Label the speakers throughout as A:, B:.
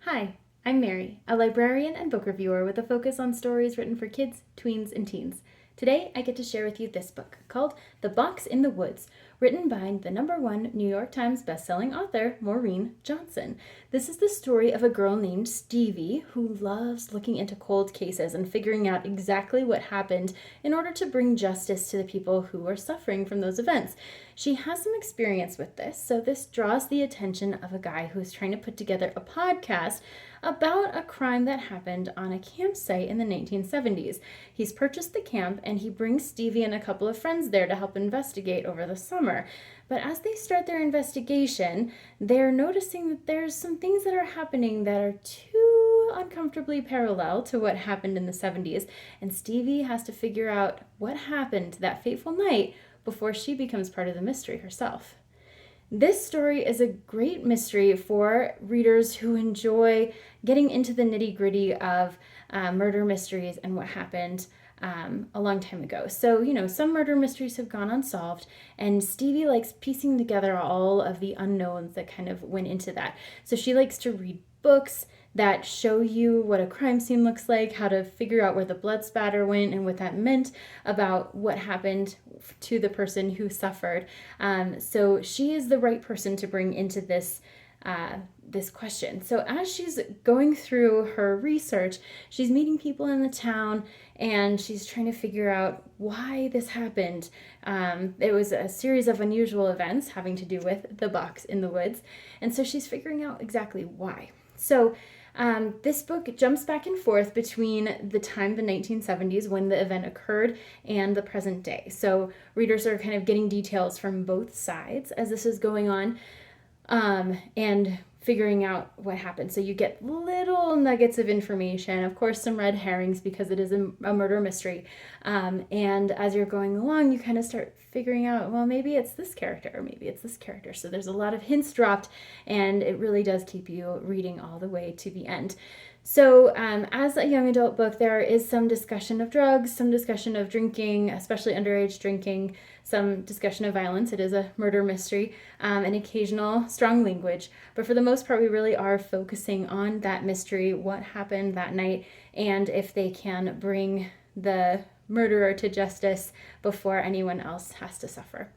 A: Hi, I'm Mary, a librarian and book reviewer with a focus on stories written for kids, tweens, and teens. Today, I get to share with you this book called The Box in the Woods, written by the #1 New York Times bestselling author, Maureen Johnson. This is the story of a girl named Stevie who loves looking into cold cases and figuring out exactly what happened in order to bring justice to the people who are suffering from those events. She has some experience with this, so this draws the attention of a guy who is trying to put together a podcast about a crime that happened on a campsite in the 1970s. He's purchased the camp and he brings Stevie and a couple of friends there to help investigate over the summer. But as they start their investigation, they're noticing that there's some things that are happening that are too uncomfortably parallel to what happened in the 70s, and Stevie has to figure out what happened that fateful night before she becomes part of the mystery herself. This story is a great mystery for readers who enjoy getting into the nitty-gritty of murder mysteries and what happened a long time ago. So, some murder mysteries have gone unsolved, and Stevie likes piecing together all of the unknowns that kind of went into that. So she likes to read books that show you what a crime scene looks like, how to figure out where the blood spatter went and what that meant about what happened to the person who suffered. So she is the right person to bring into this question. So as she's going through her research, she's meeting people in the town and she's trying to figure out why this happened. It was a series of unusual events having to do with the box in the woods, and so she's figuring out exactly why. So this book jumps back and forth between the time, the 1970s, when the event occurred, and the present day. So readers are kind of getting details from both sides as this is going on, and figuring out what happened. So you get little nuggets of information, of course, some red herrings because it is a murder mystery. And as you're going along, you kind of start figuring out, well, maybe it's this character, or maybe it's this character. So there's a lot of hints dropped, and it really does keep you reading all the way to the end. So as a young adult book, there is some discussion of drugs, some discussion of drinking, especially underage drinking, some discussion of violence. It is a murder mystery, and occasional strong language. But for the most part, we really are focusing on that mystery, what happened that night, and if they can bring the murderer to justice before anyone else has to suffer.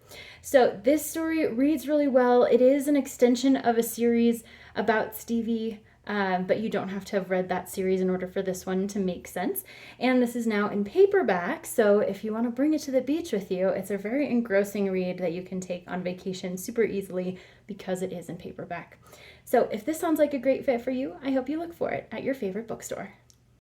A: So this story reads really well. It is an extension of a series about Stevie, but you don't have to have read that series in order for this one to make sense. And this is now in paperback, so if you want to bring it to the beach with you, it's a very engrossing read that you can take on vacation super easily because it is in paperback. So if this sounds like a great fit for you, I hope you look for it at your favorite bookstore.